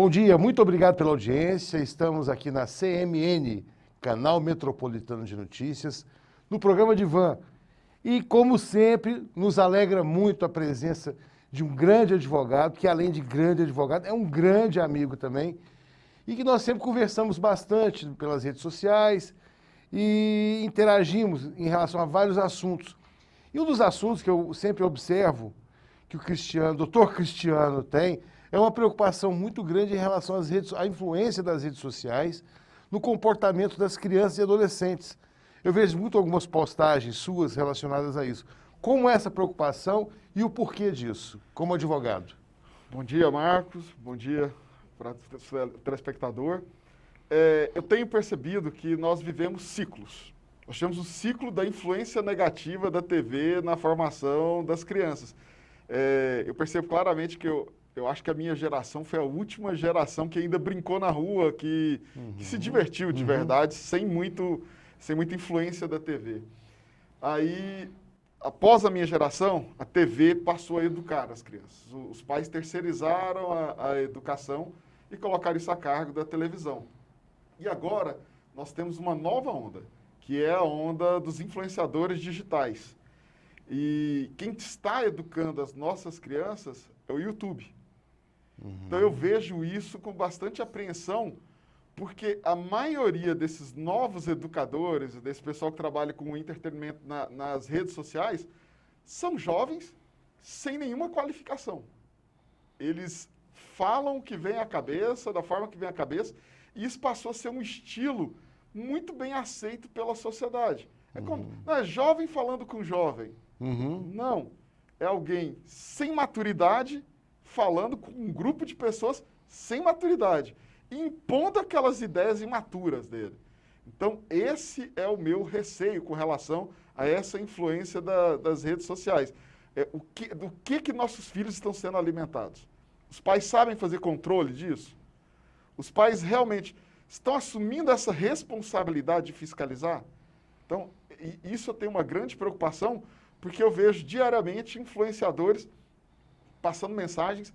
Bom dia, muito obrigado pela audiência. Estamos aqui na CMN, Canal Metropolitano de Notícias, no programa Divã. E, como sempre, nos alegra muito a presença de um grande advogado, que além de grande advogado, é um grande amigo também, e que nós sempre conversamos bastante pelas redes sociais e interagimos em relação a vários assuntos. E um dos assuntos que eu sempre observo que o doutor Cristiano tem é uma preocupação muito grande em relação à influência das redes sociais no comportamento das crianças e adolescentes. Eu vejo muito algumas postagens suas relacionadas a isso. Como é essa preocupação e o porquê disso, como advogado? Bom dia, Marcos. Bom dia para o telespectador. Eu tenho percebido que nós vivemos ciclos. Nós temos o ciclo da influência negativa da TV na formação das crianças. Eu percebo claramente que eu acho que a minha geração foi a última geração que ainda brincou na rua, que se divertiu de verdade, sem muita influência da TV. Aí, após a minha geração, a TV passou a educar as crianças. Os pais terceirizaram a educação e colocaram isso a cargo da televisão. E agora, nós temos uma nova onda, que é a onda dos influenciadores digitais. E quem está educando as nossas crianças é o YouTube. Então eu vejo isso com bastante apreensão, porque a maioria desses novos educadores, desse pessoal que trabalha com o entretenimento nas redes sociais, são jovens sem nenhuma qualificação. Eles falam o que vem à cabeça, da forma que vem à cabeça, e isso passou a ser um estilo muito bem aceito pela sociedade. Não é jovem falando com jovem. Não. É alguém sem maturidade falando com um grupo de pessoas sem maturidade, impondo aquelas ideias imaturas dele. Então, esse é o meu receio com relação a essa influência das redes sociais. Do que nossos filhos estão sendo alimentados? Os pais sabem fazer controle disso? Os pais realmente estão assumindo essa responsabilidade de fiscalizar? Então, isso eu tenho uma grande preocupação, porque eu vejo diariamente influenciadores passando mensagens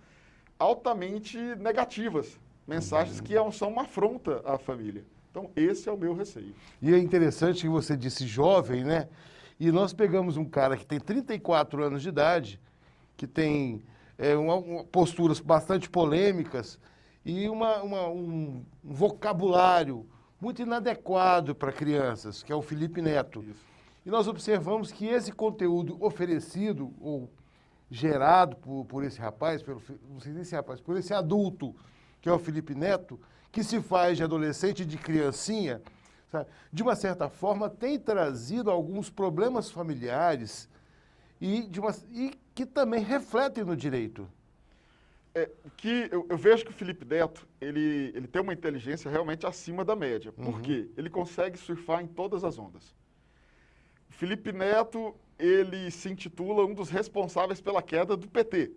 altamente negativas, mensagens que são uma afronta à família. Então, esse é o meu receio. E é interessante que você disse jovem, né? E nós pegamos um cara que tem 34 anos de idade, que tem posturas bastante polêmicas e um vocabulário muito inadequado para crianças, que é o Felipe Neto. Isso. E nós observamos que esse conteúdo oferecido ou gerado por esse rapaz, não sei nem esse rapaz, por esse adulto, que é o Felipe Neto, que se faz de adolescente, de criancinha, sabe, de uma certa forma tem trazido alguns problemas familiares e que também refletem no direito. Eu vejo que o Felipe Neto, ele tem uma inteligência realmente acima da média. Por quê? Ele consegue surfar em todas as ondas. O Felipe Neto, ele se intitula um dos responsáveis pela queda do PT.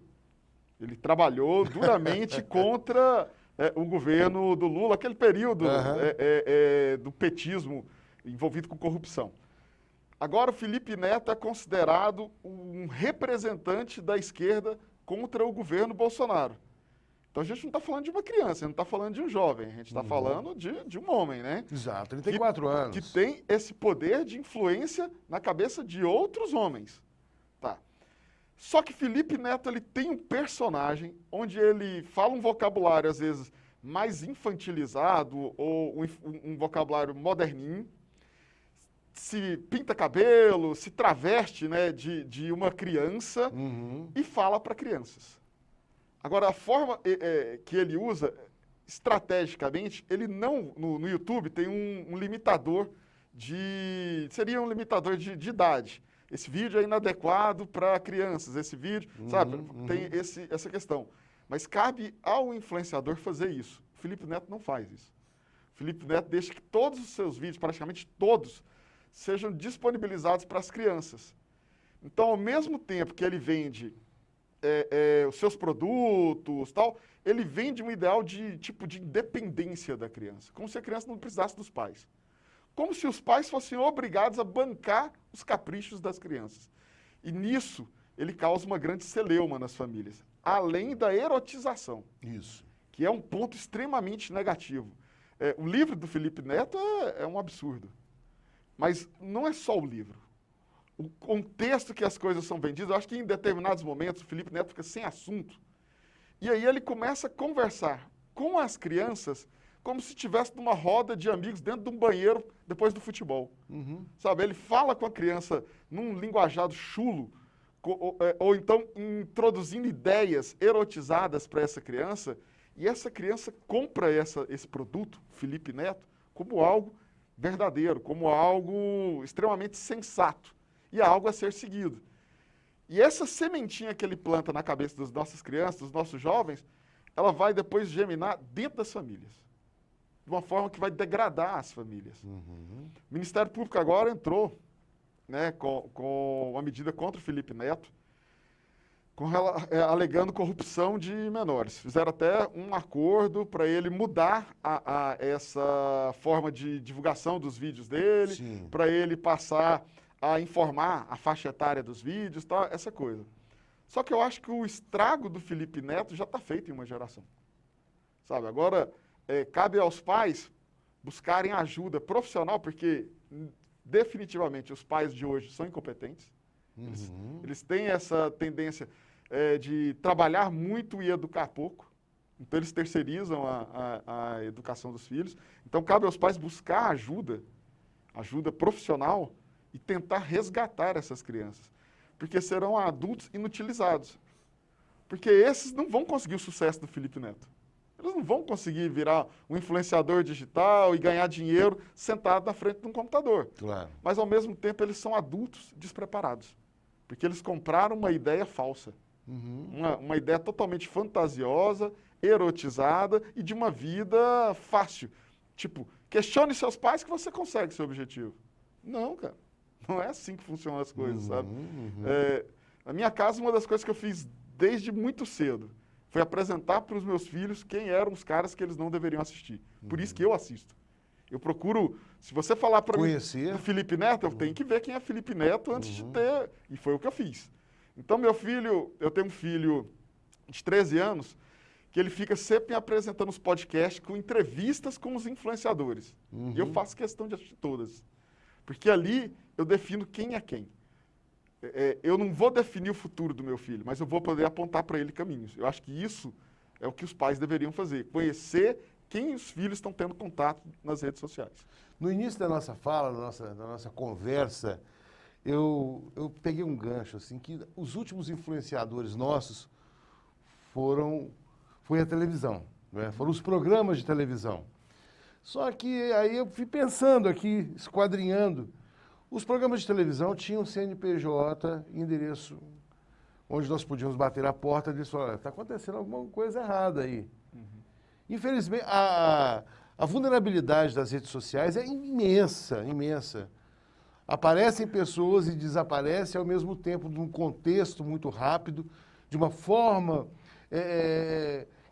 Ele trabalhou duramente contra o governo do Lula, aquele período do petismo envolvido com corrupção. Agora, o Felipe Neto é considerado um representante da esquerda contra o governo Bolsonaro. Então, a gente não está falando de uma criança, não está falando de um jovem, a gente está falando de um homem, né? Exato, 34 anos. Que tem esse poder de influência na cabeça de outros homens. Tá. Só que Felipe Neto, ele tem um personagem onde ele fala um vocabulário, às vezes, mais infantilizado ou um vocabulário moderninho, se pinta cabelo, se traveste, né, de uma criança e fala para crianças. Agora, a forma que ele usa, estrategicamente, ele não, no YouTube, tem um limitador seria um limitador de idade. Esse vídeo é inadequado para crianças, esse vídeo, sabe, tem essa questão. Mas cabe ao influenciador fazer isso. O Felipe Neto não faz isso. O Felipe Neto deixa que todos os seus vídeos, praticamente todos, sejam disponibilizados para as crianças. Então, ao mesmo tempo que ele vende os seus produtos, tal, ele vende um ideal de independência da criança, como se a criança não precisasse dos pais. Como se os pais fossem obrigados a bancar os caprichos das crianças. E nisso, ele causa uma grande celeuma nas famílias, além da erotização. Isso. que é um ponto extremamente negativo. O livro do Felipe Neto é um absurdo. Mas não é só o livro. O contexto que as coisas são vendidas, eu acho que em determinados momentos o Felipe Neto fica sem assunto. E aí ele começa a conversar com as crianças como se estivesse numa roda de amigos dentro de um banheiro depois do futebol. Sabe, ele fala com a criança num linguajado chulo, ou então introduzindo ideias erotizadas para essa criança, e essa criança compra esse produto, Felipe Neto, como algo verdadeiro, como algo extremamente sensato, e algo a ser seguido. E essa sementinha que ele planta na cabeça das nossas crianças, dos nossos jovens, ela vai depois germinar dentro das famílias, de uma forma que vai degradar as famílias. O Ministério Público agora entrou, né, com uma medida contra o Felipe Neto, alegando corrupção de menores. Fizeram até um acordo para ele mudar essa forma de divulgação dos vídeos dele, para ele passar a informar a faixa etária dos vídeos, tá, essa coisa. Só que eu acho que o estrago do Felipe Neto já está feito em uma geração. Sabe, agora cabe aos pais buscarem ajuda profissional, porque definitivamente os pais de hoje são incompetentes. Eles têm essa tendência de trabalhar muito e educar pouco. Então, eles terceirizam a educação dos filhos. Então, cabe aos pais buscar ajuda profissional e tentar resgatar essas crianças. Porque serão adultos inutilizados. Porque esses não vão conseguir o sucesso do Felipe Neto. Eles não vão conseguir virar um influenciador digital e ganhar dinheiro sentado na frente de um computador. Claro. Mas, ao mesmo tempo, eles são adultos despreparados. Porque eles compraram uma ideia falsa. Uma ideia totalmente fantasiosa, erotizada e de uma vida fácil. Tipo, questione seus pais que você consegue seu objetivo. Não, cara. Não é assim que funcionam as coisas, sabe? Na minha casa, uma das coisas que eu fiz desde muito cedo foi apresentar para os meus filhos quem eram os caras que eles não deveriam assistir. Por isso que eu assisto. Eu procuro, se você falar para mim do Felipe Neto, eu tenho que ver quem é Felipe Neto antes de ter, e foi o que eu fiz. Então, meu filho, eu tenho um filho de 13 anos, que ele fica sempre me apresentando os podcasts com entrevistas com os influenciadores. E eu faço questão de assistir todas. Porque ali eu defino quem é quem. Eu não vou definir o futuro do meu filho, mas eu vou poder apontar para ele caminhos. Eu acho que isso é o que os pais deveriam fazer, conhecer quem os filhos estão tendo contato nas redes sociais. No início da nossa fala, da nossa conversa, eu peguei um gancho, assim, que os últimos influenciadores nossos foi a televisão, né? Foram os programas de televisão. Só que aí eu fui pensando aqui, esquadrinhando, os programas de televisão tinham CNPJ, endereço, onde nós podíamos bater a porta e dizer, olha, está acontecendo alguma coisa errada aí. Infelizmente, a vulnerabilidade das redes sociais é imensa, imensa. Aparecem pessoas e desaparecem ao mesmo tempo, num contexto muito rápido, de uma forma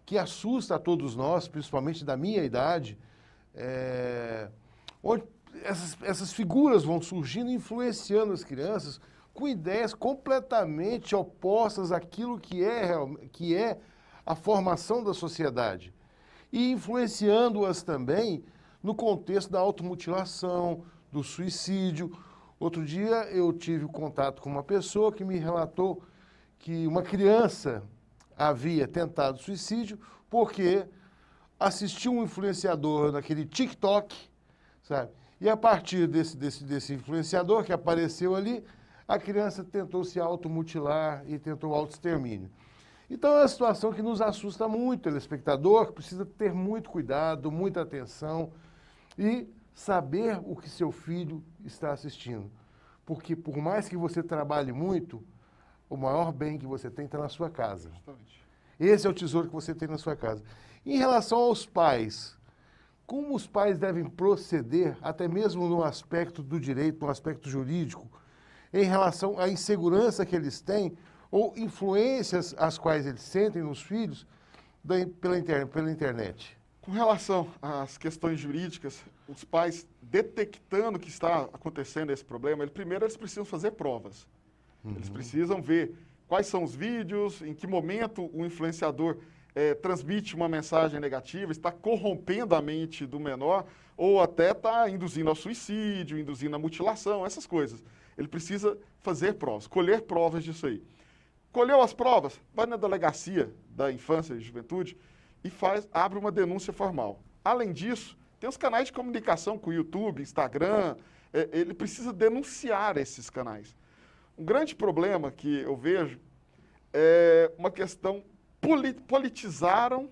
que assusta a todos nós, principalmente da minha idade, onde essas figuras vão surgindo, influenciando as crianças com ideias completamente opostas àquilo que é a formação da sociedade. E influenciando-as também no contexto da automutilação, do suicídio. Outro dia eu tive contato com uma pessoa que me relatou que uma criança havia tentado suicídio porque assistiu um influenciador naquele TikTok, sabe? E a partir desse influenciador que apareceu ali, a criança tentou se automutilar e tentou o autoextermínio. Então é uma situação que nos assusta muito, telespectador, que precisa ter muito cuidado, muita atenção e saber o que seu filho está assistindo. Porque por mais que você trabalhe muito, o maior bem que você tem está na sua casa. Justamente. Esse é o tesouro que você tem na sua casa. Em relação aos pais, como os pais devem proceder, até mesmo no aspecto do direito, no aspecto jurídico, em relação à insegurança que eles têm ou influências às quais eles sentem nos filhos pela internet? Com relação às questões jurídicas, os pais detectando que está acontecendo esse problema, primeiro eles precisam fazer provas. Eles precisam ver quais são os vídeos, em que momento o influenciador transmite uma mensagem negativa, está corrompendo a mente do menor, ou até está induzindo ao suicídio, induzindo à mutilação, essas coisas. Ele precisa fazer provas, colher provas disso aí. Colheu as provas, vai na delegacia da infância e juventude e abre uma denúncia formal. Além disso, tem os canais de comunicação com o YouTube, Instagram, ele precisa denunciar esses canais. Um grande problema que eu vejo é uma questão, politizaram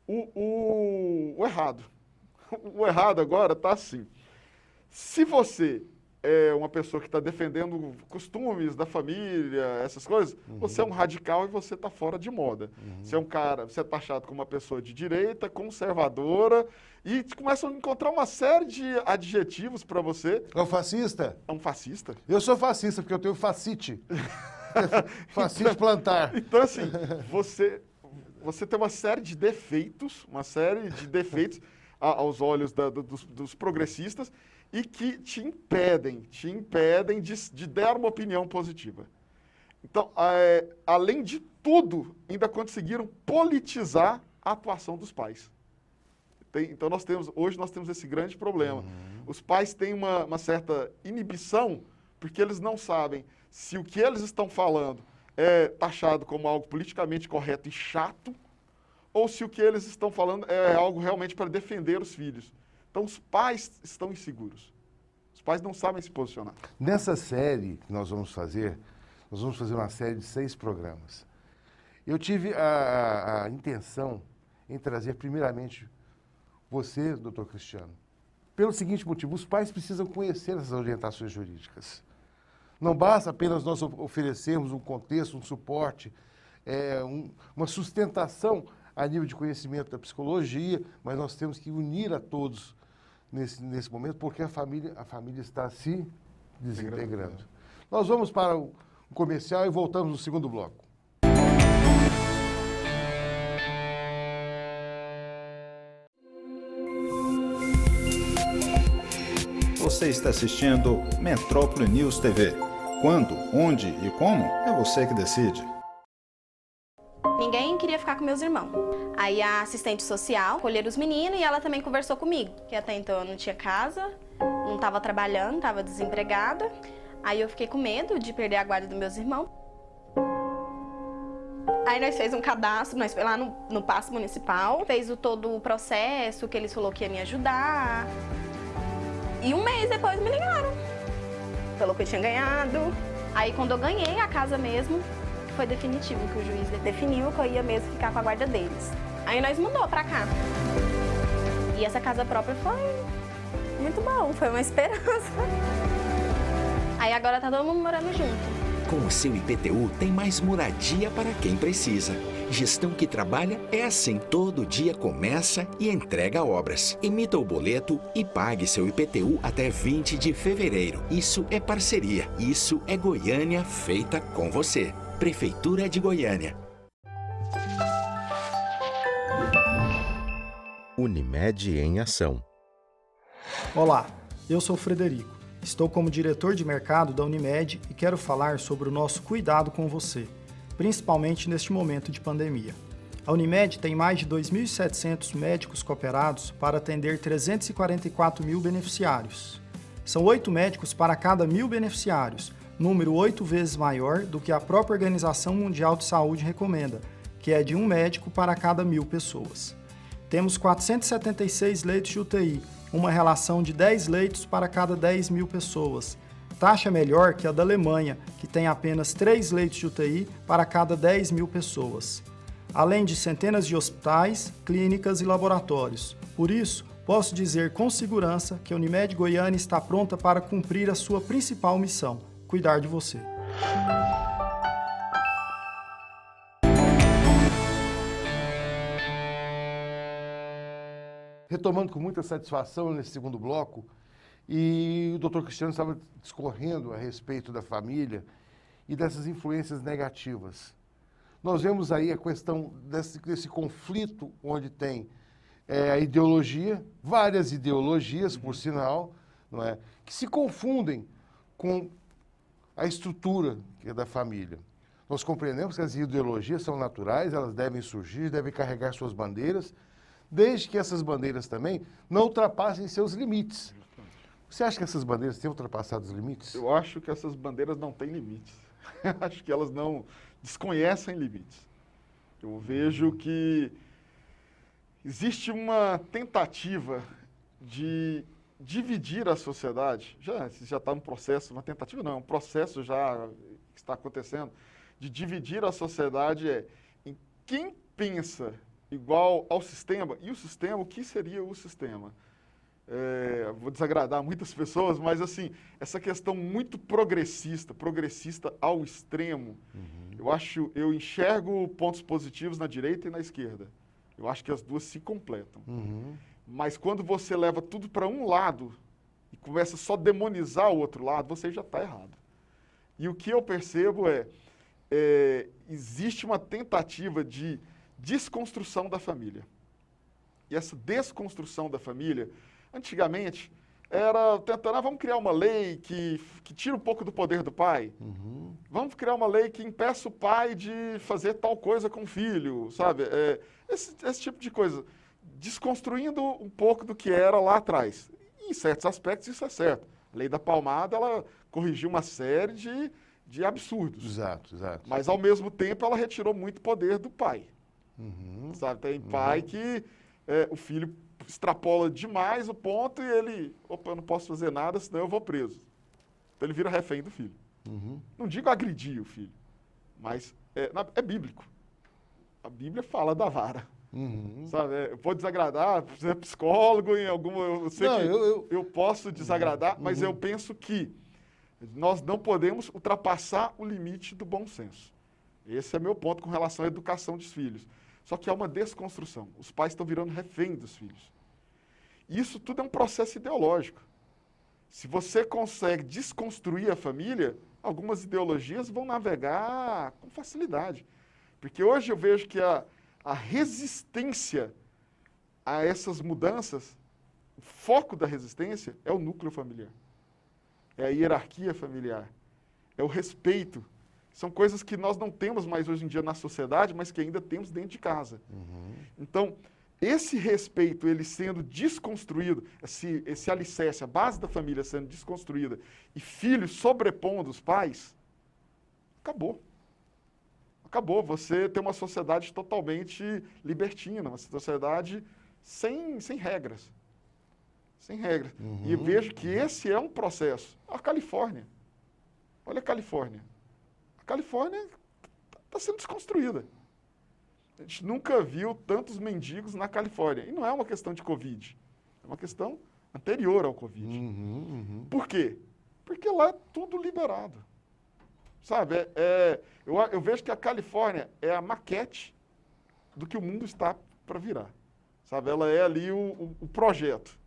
o errado. O errado agora está assim. Se você é uma pessoa que está defendendo costumes da família, essas coisas, você é um radical e você está fora de moda. Você é um cara, você é taxado como uma pessoa de direita, conservadora, e começam a encontrar uma série de adjetivos para você. É um fascista? É um fascista? Eu sou fascista, porque eu tenho fascite. Fascite plantar. Então, assim, você tem uma série de defeitos, aos olhos dos progressistas, e que te impedem de dar uma opinião positiva. Então, além de tudo, ainda conseguiram politizar a atuação dos pais. Então, hoje nós temos esse grande problema. Os pais têm uma certa inibição, porque eles não sabem se o que eles estão falando é taxado como algo politicamente correto e chato, ou se o que eles estão falando é algo realmente para defender os filhos. Então, os pais estão inseguros. Os pais não sabem se posicionar. Nessa série que nós vamos fazer uma série de 6 programas. Eu tive a intenção em trazer, primeiramente, você, doutor Cristiano, pelo seguinte motivo: os pais precisam conhecer essas orientações jurídicas. Não basta apenas nós oferecermos um contexto, um suporte, uma sustentação a nível de conhecimento da psicologia, mas nós temos que unir a todos nesse momento, porque a família está se desintegrando. Nós vamos para o comercial e voltamos no segundo bloco. Você está assistindo Metrópole News TV. Quando, onde e como, é você que decide. Ninguém queria ficar com meus irmãos. Aí a assistente social escolheu os meninos e ela também conversou comigo, que até então eu não tinha casa, não estava trabalhando, estava desempregada. Aí eu fiquei com medo de perder a guarda dos meus irmãos. Aí nós fez um cadastro, nós foi lá no Paço Municipal, fez todo o processo, que eles falaram que ia me ajudar. E um mês depois me ligaram. Falou que eu tinha ganhado. Aí quando eu ganhei a casa mesmo, foi definitivo, que o juiz definiu que eu ia mesmo ficar com a guarda deles. Aí nós mudou pra cá. E essa casa própria foi muito bom, foi uma esperança. Aí agora tá todo mundo morando junto. Com o seu IPTU tem mais moradia para quem precisa. Gestão que trabalha é assim. Todo dia começa e entrega obras. Emita o boleto e pague seu IPTU até 20 de fevereiro. Isso é parceria. Isso é Goiânia feita com você. Prefeitura de Goiânia. Unimed em Ação. Olá, eu sou o Frederico. Estou como diretor de mercado da Unimed e quero falar sobre o nosso cuidado com você, principalmente neste momento de pandemia. A Unimed tem mais de 2.700 médicos cooperados para atender 344 mil beneficiários. São 8 médicos para cada 1.000 beneficiários, número 8 vezes maior do que a própria Organização Mundial de Saúde recomenda, que é de 1 médico para cada 1.000 pessoas. Temos 476 leitos de UTI, uma relação de 10 leitos para cada 10.000 pessoas. Taxa melhor que a da Alemanha, que tem apenas 3 leitos de UTI para cada 10.000 pessoas. Além de centenas de hospitais, clínicas e laboratórios. Por isso, posso dizer com segurança que a Unimed Goiânia está pronta para cumprir a sua principal missão: cuidar de você. Retomando com muita satisfação nesse segundo bloco, e o doutor Cristiano estava discorrendo a respeito da família e dessas influências negativas. Nós vemos aí a questão desse conflito onde tem a ideologia, várias ideologias, por sinal, não é, que se confundem com a estrutura que é da família. Nós compreendemos que as ideologias são naturais, elas devem surgir, devem carregar suas bandeiras, desde que essas bandeiras também não ultrapassem seus limites. Você acha que essas bandeiras têm ultrapassado os limites? Eu acho que essas bandeiras não têm limites. Acho que elas não desconhecem limites. Eu vejo que existe uma tentativa de dividir a sociedade. Já está um processo, uma tentativa não, é um processo já que está acontecendo, de dividir a sociedade em quem pensa igual ao sistema, e o sistema, o que seria o sistema? Vou desagradar muitas pessoas, mas assim, essa questão muito progressista ao extremo, eu enxergo pontos positivos na direita e na esquerda. Eu acho que as duas se completam. Mas quando você leva tudo para um lado e começa só a demonizar o outro lado, você já está errado. E o que eu percebo existe uma tentativa de desconstrução da família. E essa desconstrução da família, antigamente, era tentando, vamos criar uma lei que tira um pouco do poder do pai. Vamos criar uma lei que impeça o pai de fazer tal coisa com o filho, sabe? Esse tipo de coisa. Desconstruindo um pouco do que era lá atrás. E, em certos aspectos, isso é certo. A lei da palmada, ela corrigiu uma série de absurdos. Exato. Mas, ao mesmo tempo, ela retirou muito poder do pai. Sabe? Tem pai que o filho extrapola demais o ponto e ele, eu não posso fazer nada, senão eu vou preso. Então ele vira refém do filho. Não digo agredir o filho, mas é bíblico. A Bíblia fala da vara. Sabe? Pode desagradar, ser psicólogo em alguma... Eu sei que eu posso desagradar, mas eu penso que nós não podemos ultrapassar o limite do bom senso. Esse é meu ponto com relação à educação dos filhos. Só que há uma desconstrução. Os pais estão virando refém dos filhos. Isso tudo é um processo ideológico. Se você consegue desconstruir a família, algumas ideologias vão navegar com facilidade. Porque hoje eu vejo que a resistência a essas mudanças, o foco da resistência é o núcleo familiar. É a hierarquia familiar. É o respeito. São coisas que nós não temos mais hoje em dia na sociedade, mas que ainda temos dentro de casa. Então, esse respeito, ele sendo desconstruído, esse alicerce, a base da família sendo desconstruída, e filhos sobrepondo os pais, acabou. Acabou. Você tem uma sociedade totalmente libertina, uma sociedade sem regras. Sem regras. E eu vejo que esse é um processo. A Califórnia. Olha a Califórnia. A Califórnia está sendo desconstruída. A gente nunca viu tantos mendigos na Califórnia. E não é uma questão de Covid. É uma questão anterior ao Covid. Por quê? Porque lá é tudo liberado. Sabe? Eu vejo que a Califórnia é a maquete do que o mundo está para virar. Sabe? Ela é ali o projeto.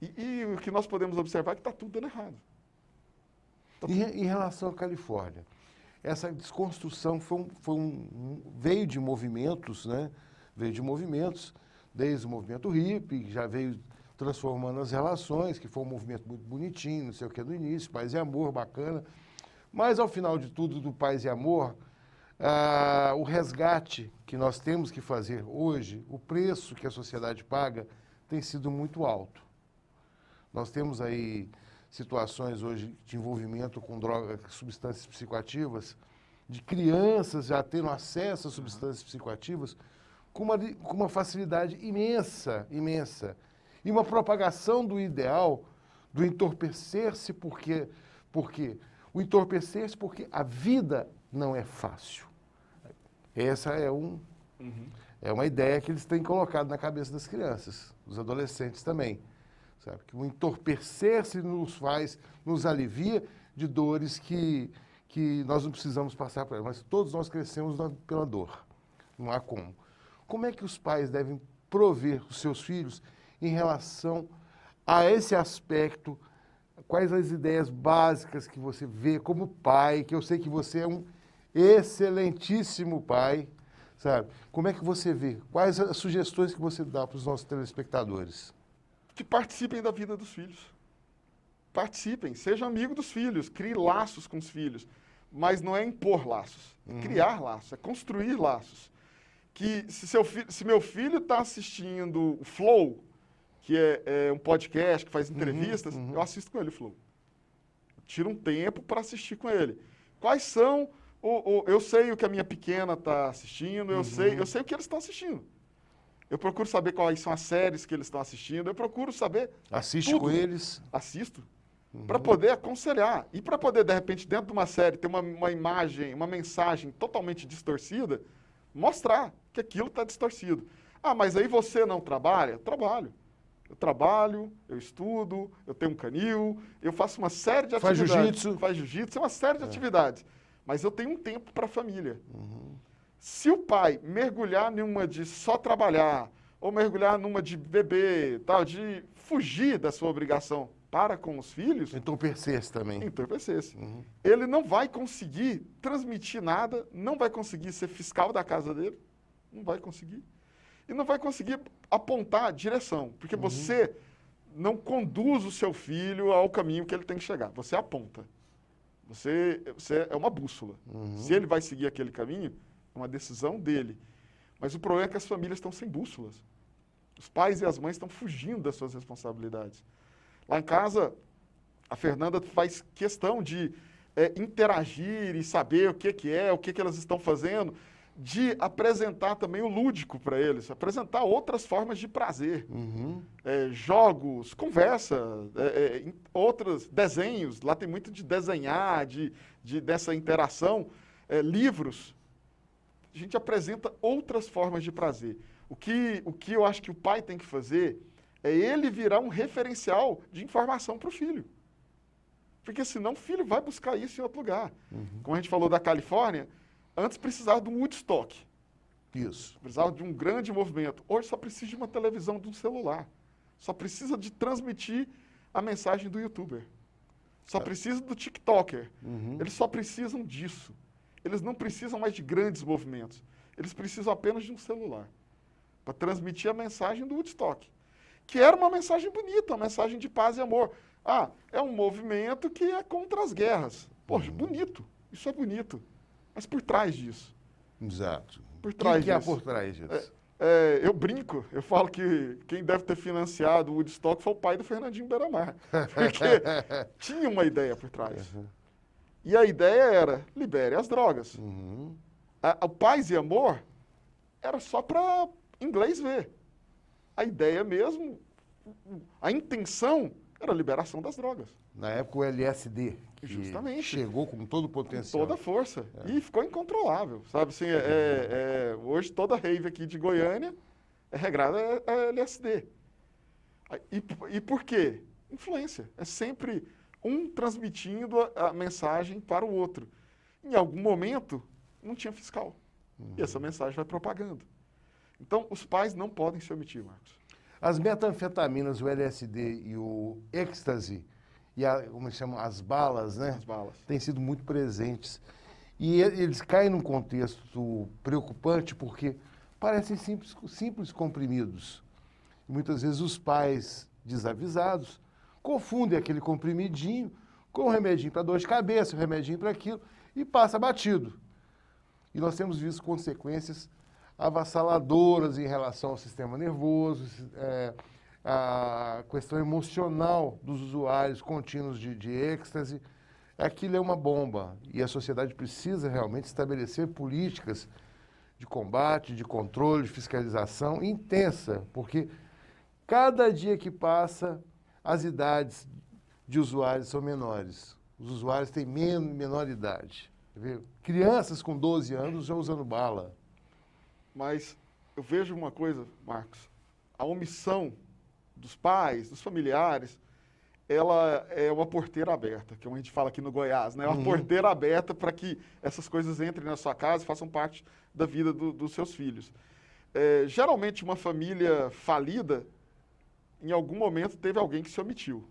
E o que nós podemos observar é que está tudo dando errado. Em relação à Califórnia, essa desconstrução veio de movimentos, né? Veio de movimentos, desde o movimento hippie, que já veio transformando as relações, que foi um movimento muito bonitinho, não sei o que no início, paz e amor, bacana. Mas, ao final de tudo, do paz e amor, o resgate que nós temos que fazer hoje, o preço que a sociedade paga, tem sido muito alto. Nós temos aí situações hoje de envolvimento com drogas, substâncias psicoativas, de crianças já tendo acesso a substâncias psicoativas com uma facilidade imensa. E uma propagação do ideal, do entorpecer-se, porque o entorpecer-se porque a vida não é fácil. Essa é uma ideia que eles têm colocado na cabeça das crianças, dos adolescentes também. Sabe? Que o entorpecer-se nos alivia de dores que nós não precisamos passar por elas, mas todos nós crescemos pela dor. Não há como. Como é que os pais devem prover os seus filhos em relação a esse aspecto? Quais as ideias básicas que você vê como pai, que eu sei que você é um excelentíssimo pai, sabe? Como é que você vê? Quais as sugestões que você dá para os nossos telespectadores? Que participem da vida dos filhos. Participem, sejam amigos dos filhos, criem laços com os filhos. mas não é impor laços, é criar laços, é construir laços. Que se meu filho está assistindo o Flow, que é um podcast que faz entrevistas, eu assisto com ele o Flow. Eu tiro um tempo para assistir com ele. Quais são... eu sei o que a minha pequena está assistindo, eu sei o que eles estão assistindo. Eu procuro saber quais são as séries que eles estão assistindo, eu procuro saber Assiste tudo. com eles. Assisto. Para poder aconselhar. E para poder, de repente, dentro de uma série, ter uma imagem, uma mensagem totalmente distorcida, mostrar que aquilo está distorcido. Ah, mas aí você não trabalha? Trabalho. Eu trabalho, eu estudo, eu tenho um canil, eu faço uma série de Faz atividades. jiu-jitsu. Faz jiu-jitsu, é uma série de atividades. Mas eu tenho um tempo para a família. Se o pai mergulhar numa de só trabalhar, ou mergulhar numa de beber, tal, de fugir da sua obrigação para com os filhos, Entorpecer-se também. entorpecer-se. Ele não vai conseguir transmitir nada, não vai conseguir ser fiscal da casa dele, não vai conseguir. E não vai conseguir apontar a direção, porque você não conduz o seu filho ao caminho que ele tem que chegar, você aponta. Você é uma bússola. Se ele vai seguir aquele caminho, é uma decisão dele. Mas o problema é que as famílias estão sem bússolas. Os pais e as mães estão fugindo das suas responsabilidades. Lá em casa, a Fernanda faz questão de interagir e saber o que elas estão fazendo, de apresentar também o lúdico para eles, apresentar outras formas de prazer. Jogos, conversa, outros desenhos, lá tem muito de desenhar, dessa interação, livros. A gente apresenta outras formas de prazer. O que eu acho que o pai tem que fazer é ele virar um referencial de informação para o filho. Porque senão o filho vai buscar isso em outro lugar. Como a gente falou da Califórnia, antes precisava de um Woodstock. Isso. Precisava de um grande movimento. Hoje só precisa de uma televisão, de um celular. Só precisa de transmitir a mensagem do YouTuber. Só precisa do TikToker. Eles só precisam disso. Eles não precisam mais de grandes movimentos. Eles precisam apenas de um celular para transmitir a mensagem do Woodstock, que era uma mensagem bonita, uma mensagem de paz e amor. Ah, é um movimento que é contra as guerras. Poxa, bonito. Isso é bonito. Mas por trás disso. Exato. Por trás O que há disso. por trás disso? Eu brinco, eu falo que quem deve ter financiado o Woodstock foi o pai do Fernandinho Beiramar. Porque tinha uma ideia por trás. E a ideia era, libere as drogas. O Paz e Amor era só para inglês ver. A ideia mesmo, a intenção era a liberação das drogas. Na época o LSD, que Justamente. chegou com todo o potencial. Toda a força. E ficou incontrolável. Sabe assim, hoje toda rave aqui de Goiânia é regrada é LSD. E por quê? Influência. É sempre um transmitindo a mensagem para o outro. Em algum momento, não tinha fiscal. E essa mensagem vai propagando. Então, os pais não podem se omitir, Marcos. As metanfetaminas, o LSD e o êxtase, e como se chama, as balas, né? As balas. Têm sido muito presentes. E eles caem num contexto preocupante porque parecem simples comprimidos. E muitas vezes os pais, desavisados, confundem aquele comprimidinho com um remedinho para dor de cabeça, um remedinho para aquilo, e passa batido. E nós temos visto consequências avassaladoras em relação ao sistema nervoso, a questão emocional dos usuários contínuos de êxtase. Aquilo é uma bomba e a sociedade precisa realmente estabelecer políticas de combate, de controle, de fiscalização intensa, porque cada dia que passa, as idades de usuários são menores. Os usuários têm menor idade. Crianças com 12 anos já usando bala. Mas eu vejo uma coisa, Marcos, a omissão dos pais, dos familiares, ela é uma porteira aberta, que a gente fala aqui no Goiás, né? É uma porteira aberta para que essas coisas entrem na sua casa e façam parte da vida dos seus filhos. Geralmente, uma família falida, em algum momento, teve alguém que se omitiu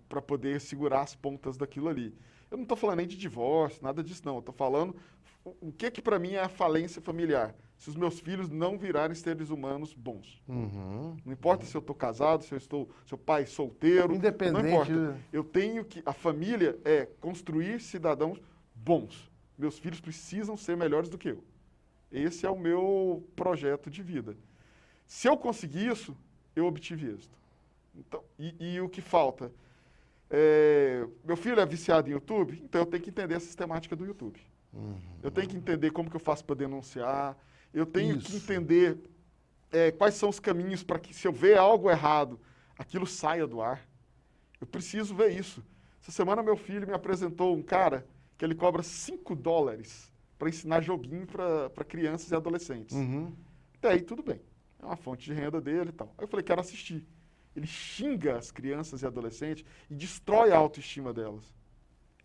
para poder segurar as pontas daquilo ali. Eu não estou falando nem de divórcio, nada disso não. Eu estou falando o que para mim é a falência familiar. Se os meus filhos não virarem seres humanos bons. Não importa se eu estou casado, se eu estou seu pai solteiro. Independente. Não importa. Eu tenho que... A família é construir cidadãos bons. Meus filhos precisam ser melhores do que eu. Esse é o meu projeto de vida. Se eu conseguir isso, eu obtive êxito. Então, e o que falta? Meu filho é viciado em YouTube, então eu tenho que entender a sistemática do YouTube. Eu tenho que entender como que eu faço para denunciar, eu tenho que entender quais são os caminhos para que, se eu ver algo errado, aquilo saia do ar. Eu preciso ver isso. Essa semana meu filho me apresentou um cara que ele cobra $5 para ensinar joguinho para crianças e adolescentes. Até aí tudo bem, é uma fonte de renda dele e tal. Aí eu falei, quero assistir. Ele xinga as crianças e adolescentes e destrói a autoestima delas.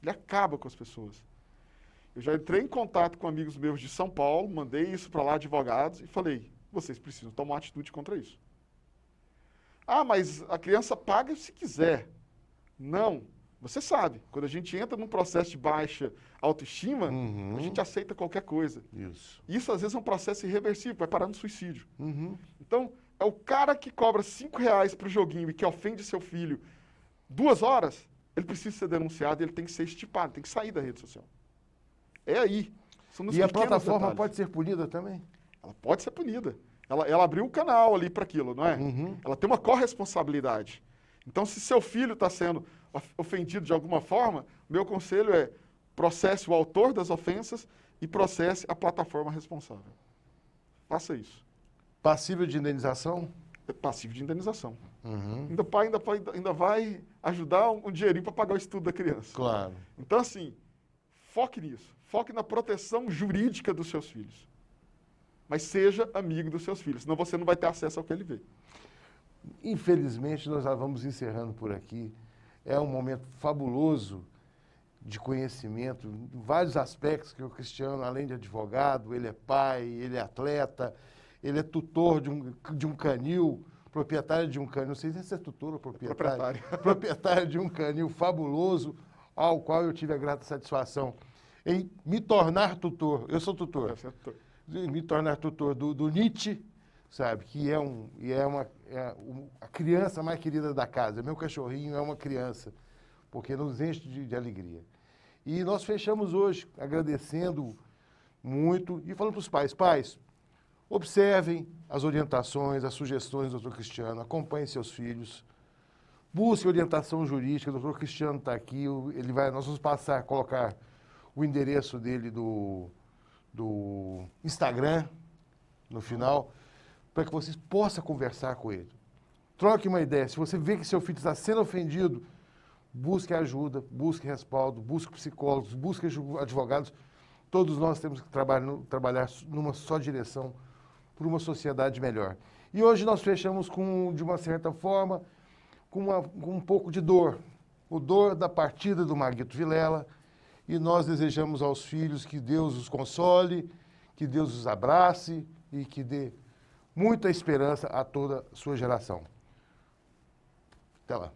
Ele acaba com as pessoas. Eu já entrei em contato com amigos meus de São Paulo, mandei isso para lá, advogados, e falei, vocês precisam tomar uma atitude contra isso. Ah, mas a criança paga se quiser. Não. Você sabe, quando a gente entra num processo de baixa autoestima, a gente aceita qualquer coisa. Isso às vezes é um processo irreversível, vai parar no suicídio. Então, é o cara que cobra R$5 para o joguinho e que ofende seu filho 2 horas, ele precisa ser denunciado, ele tem que ser estipado, tem que sair da rede social. É aí. E a plataforma pode ser punida também? Ela pode ser punida. Ela abriu um canal ali para aquilo, não é? Ela tem uma corresponsabilidade. Então, se seu filho está sendo ofendido de alguma forma, meu conselho é processe o autor das ofensas e processe a plataforma responsável. Faça isso. Passível de indenização? É passível de indenização. Ainda vai ajudar um dinheirinho para pagar o estudo da criança. Claro. Então, assim, foque nisso. Foque na proteção jurídica dos seus filhos. Mas seja amigo dos seus filhos, senão você não vai ter acesso ao que ele vê. Infelizmente, nós já vamos encerrando por aqui. É um momento fabuloso de conhecimento, em vários aspectos que o Cristiano, além de advogado, ele é pai, ele é atleta, ele é tutor de um canil, proprietário de um canil, não sei se é tutor ou proprietário. Proprietário de um canil fabuloso, ao qual eu tive a grata satisfação em me tornar tutor. Eu sou tutor. Me tornar tutor do Nietzsche, sabe, que é a criança mais querida da casa. Meu cachorrinho é uma criança, porque nos enche de alegria. E nós fechamos hoje agradecendo muito e falando para os pais, pais, observem as orientações, as sugestões do Dr. Cristiano, acompanhem seus filhos, busquem orientação jurídica, o Dr. Cristiano está aqui, nós vamos colocar o endereço dele do Instagram no final, para que vocês possam conversar com ele. Troque uma ideia. Se você vê que seu filho está sendo ofendido, busque ajuda, busque respaldo, busque psicólogos, busque advogados. Todos nós temos que trabalhar numa só direção por uma sociedade melhor. E hoje nós fechamos de uma certa forma, com um pouco de dor. O dor da partida do Maguito Vilela. E nós desejamos aos filhos que Deus os console, que Deus os abrace e que dê muita esperança a toda a sua geração. Até lá.